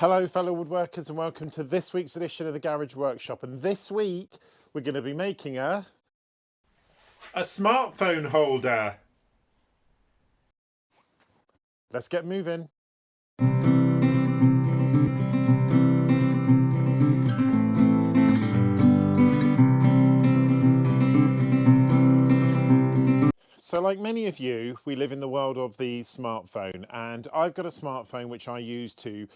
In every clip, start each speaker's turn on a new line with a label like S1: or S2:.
S1: Hello fellow woodworkers and welcome to this week's edition of the Garage Workshop, and this week we're going to be making a smartphone holder. Let's get moving. So like many of you, we live in the world of the smartphone, and I've got a smartphone which I use to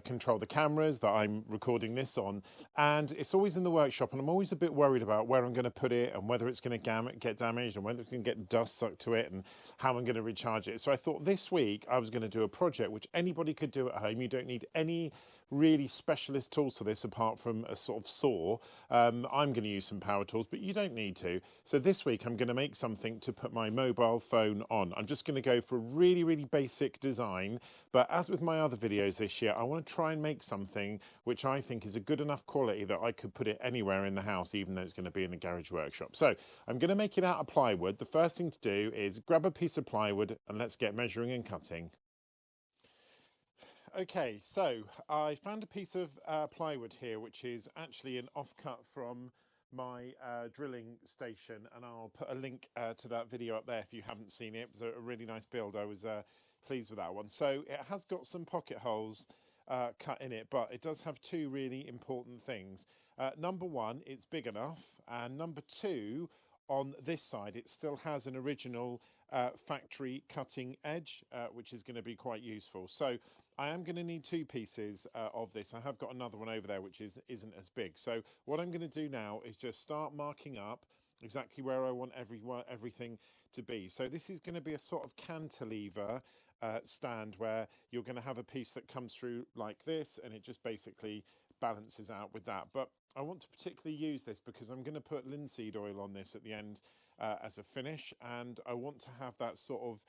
S1: control the cameras that I'm recording this on, and it's always in the workshop, and I'm always a bit worried about where I'm going to put it and whether it's going to get damaged and whether it can get dust sucked to it and how I'm going to recharge it. So I thought this week I was going to do a project which anybody could do at home. You don't need any really specialist tools for this apart from a sort of saw. I'm going to use some power tools, but you don't need to. So this week I'm going to make something to put my mobile phone on. I'm just going to go for a really basic design, but as with my other videos this year, I want to try and make something which I think is a good enough quality that I could put it anywhere in the house, even though it's going to be in the garage workshop. So I'm going to make it out of plywood. The first thing to do is grab a piece of plywood and let's get measuring and cutting. Okay, so I found a piece of plywood here, which is actually an offcut from my drilling station, and I'll put a link to that video up there if you haven't seen it. It was a really nice build. I was pleased with that one. So it has got some pocket holes cut in it, but it does have two really important things. Number one, it's big enough, and number two, on this side it still has an original factory cutting edge, which is going to be quite useful. So I am going to need two pieces of this. I have got another one over there which isn't as big. So what I'm going to do now is just start marking up exactly where I want everything to be. So this is going to be a sort of cantilever stand where you're going to have a piece that comes through like this, and it just basically balances out with that. But I want to particularly use this because I'm going to put linseed oil on this at the end as a finish, and I want to have that sort of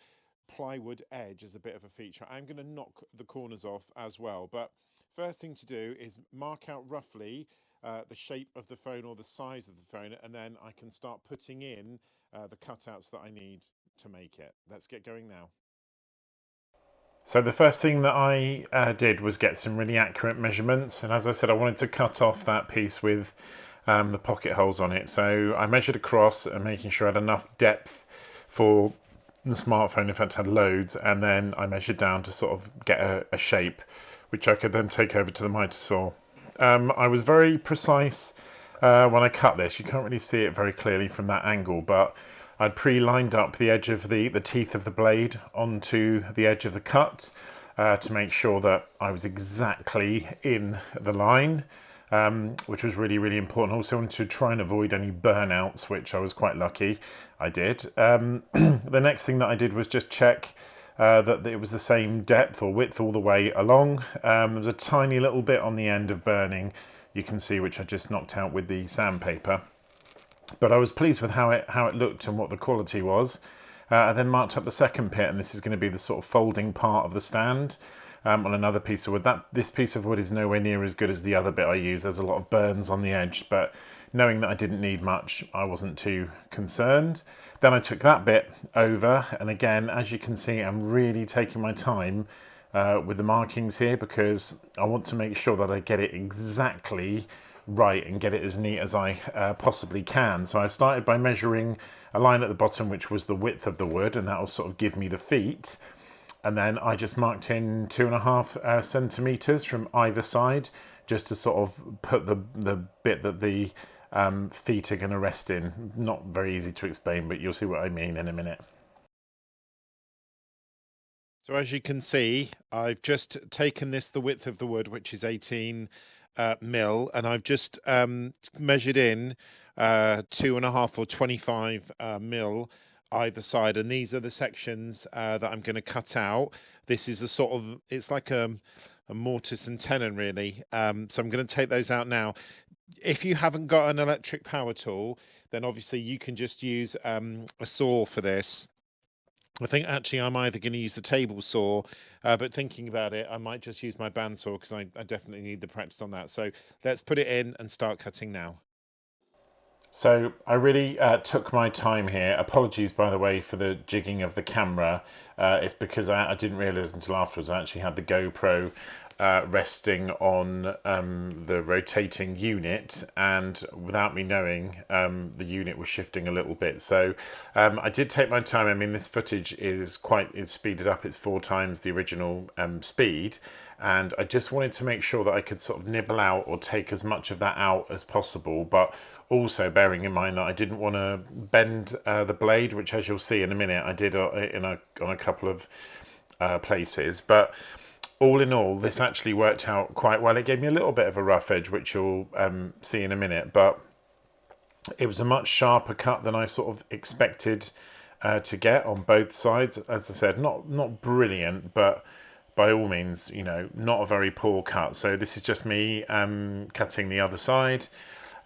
S1: plywood edge as a bit of a feature. I'm going to knock the corners off as well, but first thing to do is mark out roughly the shape of the phone or the size of the phone, and then I can start putting in the cutouts that I need to make it. Let's get going now. So the first thing that I did was get some really accurate measurements, and as I said, I wanted to cut off that piece with the pocket holes on it. So I measured across and making sure I had enough depth for the smartphone if it had loads, and then I measured down to sort of get a shape which I could then take over to the miter saw. I was very precise when I cut this. You can't really see it very clearly from that angle, but I'd pre-lined up the edge of the teeth of the blade onto the edge of the cut to make sure that I was exactly in the line, which was really important. Also wanted to try and avoid any burnouts, which I was quite lucky I did. The next thing that I did was just check that it was the same depth or width all the way along. There was a tiny little bit on the end of burning, you can see, which I just knocked out with the sandpaper. But I was pleased with how it looked and what the quality was. I then marked up the second pit, and this is going to be the sort of folding part of the stand on another piece of wood. This piece of wood is nowhere near as good as the other bit I used. There's a lot of burns on the edge, but knowing that I didn't need much, I wasn't too concerned. Then I took that bit over, and again, as you can see, I'm really taking my time with the markings here because I want to make sure that I get it exactly right and get it as neat as I possibly can. So I started by measuring a line at the bottom, which was the width of the wood, and that will sort of give me the feet. And then I just marked in 2.5 centimeters from either side, just to sort of put the bit that the feet are going to rest in. Not very easy to explain, but you'll see what I mean in a minute. So as you can see, I've just taken the width of the wood, which is 18 mil, and I've just measured in 2.5 or 25 mil either side, and these are the sections that I'm going to cut out. This is a sort of, it's like a mortise and tenon really, so I'm going to take those out now. If you haven't got an electric power tool, then obviously you can just use a saw for this. I think actually I'm either going to use the table saw, but thinking about it, I might just use my bandsaw because I definitely need the practice on that. So let's put it in and start cutting now. So I really took my time here. Apologies, by the way, for the jigging of the camera. It's because I didn't realise until afterwards I actually had the GoPro resting on the rotating unit, and without me knowing, the unit was shifting a little bit. So I did take my time. I mean, this footage is speeded up. It's 4 times the original speed, and I just wanted to make sure that I could sort of nibble out or take as much of that out as possible, but also bearing in mind that I didn't want to bend the blade, which, as you'll see in a minute, I did on a couple of places. But all in all, this actually worked out quite well. It gave me a little bit of a rough edge, which you'll see in a minute, but it was a much sharper cut than I sort of expected to get on both sides. As I said, not brilliant, but by all means, you know, not a very poor cut. So this is just me cutting the other side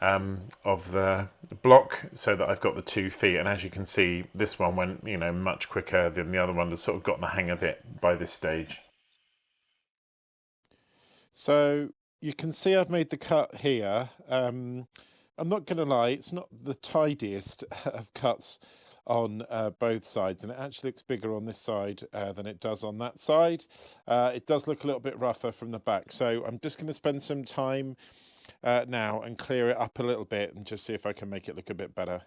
S1: of the block so that I've got the 2 feet. And as you can see, this one went, you know, much quicker than the other one. Has sort of gotten the hang of it by this stage. So you can see I've made the cut here. I'm not going to lie, it's not the tidiest of cuts on both sides, and it actually looks bigger on this side than it does on that side. It does look a little bit rougher from the back, so I'm just going to spend some time now and clear it up a little bit and just see if I can make it look a bit better.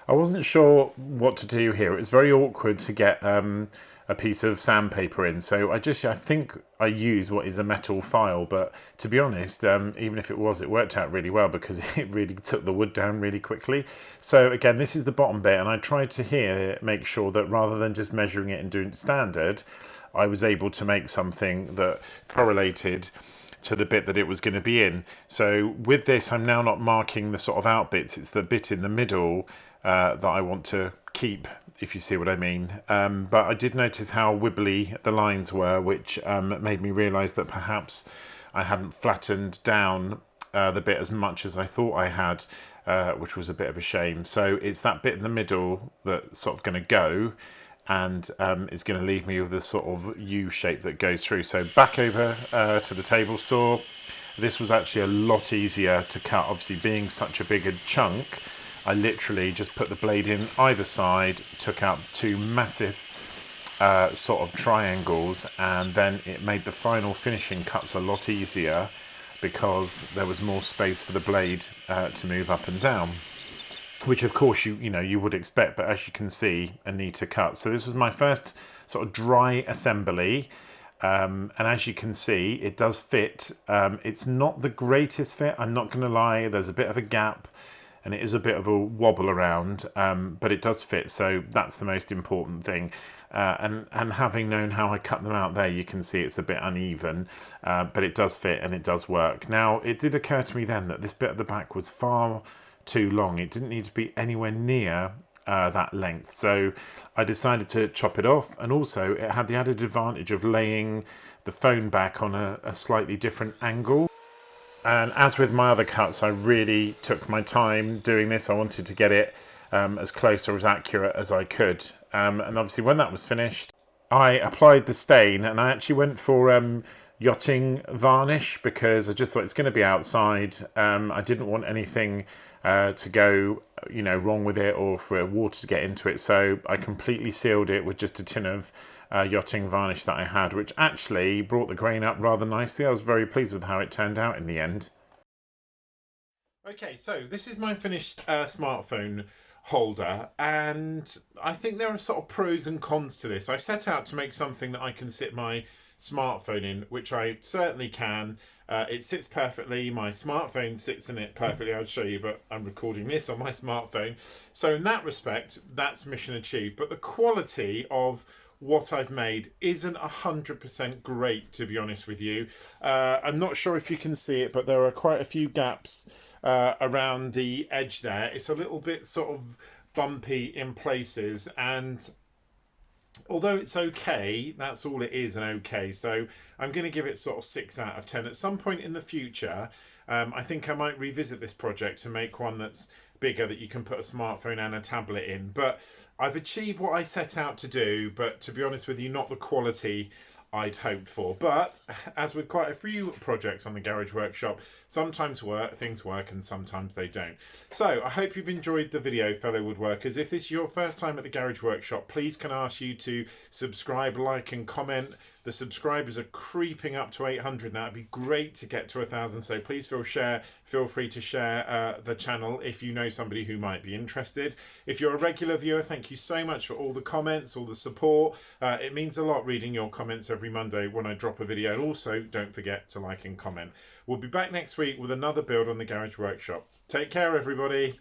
S1: I wasn't sure what to do here. It was very awkward to get a piece of sandpaper in, so I think I used what is a metal file, but to be honest, even if it worked out really well because it really took the wood down really quickly. So again, this is the bottom bit, and I tried to here make sure that rather than just measuring it and doing standard, I was able to make something that correlated to the bit that it was going to be in. So with this, I'm now not marking the sort of out bits, it's the bit in the middle that I want to keep, if you see what I mean. But I did notice how wibbly the lines were, which made me realise that perhaps I hadn't flattened down the bit as much as I thought I had, which was a bit of a shame. So it's that bit in the middle that's sort of going to go, and it's going to leave me with a sort of U shape that goes through. So back over to the table saw. This was actually a lot easier to cut, obviously being such a bigger chunk. I literally just put the blade in either side, took out 2 massive sort of triangles, and then it made the final finishing cuts a lot easier because there was more space for the blade to move up and down, which of course you would expect, but as you can see, a neater cut. So this was my first sort of dry assembly, and as you can see, it does fit. It's not the greatest fit, I'm not going to lie. There's a bit of a gap, and it is a bit of a wobble around, but it does fit, so that's the most important thing. And having known how I cut them out there, you can see it's a bit uneven, but it does fit and it does work. Now, it did occur to me then that this bit at the back was far too long. It didn't need to be anywhere near that length, so I decided to chop it off, and also it had the added advantage of laying the phone back on a slightly different angle. And as with my other cuts, I really took my time doing this. I wanted to get it as close or as accurate as I could. And obviously when that was finished, I applied the stain, and I actually went for yachting varnish because I just thought it's going to be outside. I didn't want anything to go wrong with it or for water to get into it. So I completely sealed it with just a tin of yachting varnish that I had, which actually brought the grain up rather nicely. I was very pleased with how it turned out in the end. Okay, so this is my finished smartphone holder, and I think there are sort of pros and cons to this. I set out to make something that I can sit my smartphone in, which I certainly can. It sits perfectly. My smartphone sits in it perfectly. I'll show you, but I'm recording this on my smartphone. So in that respect, that's mission achieved. But the quality of what I've made isn't 100% great, to be honest with you. I'm not sure if you can see it, but there are quite a few gaps around the edge there. It's a little bit sort of bumpy in places, and although it's okay, that's all it is, an okay. So I'm going to give it sort of 6 out of 10. At some point in the future, I think I might revisit this project to make one that's bigger, that you can put a smartphone and a tablet in. But I've achieved what I set out to do, but to be honest with you, not the quality I'd hoped for. But as with quite a few projects on the Garage Workshop, sometimes things work and sometimes they don't. So I hope you've enjoyed the video, fellow woodworkers. If this is your first time at the Garage Workshop, please can I ask you to subscribe, like and comment. The subscribers are creeping up to 800 now. It'd be great to get to 1,000, so please feel free to share the channel if you know somebody who might be interested. If you're a regular viewer, thank you so much for all the comments, all the support. It means a lot reading your comments every Monday when I drop a video. And also, don't forget to like and comment. We'll be back next week with another build on the Garage Workshop. Take care, everybody.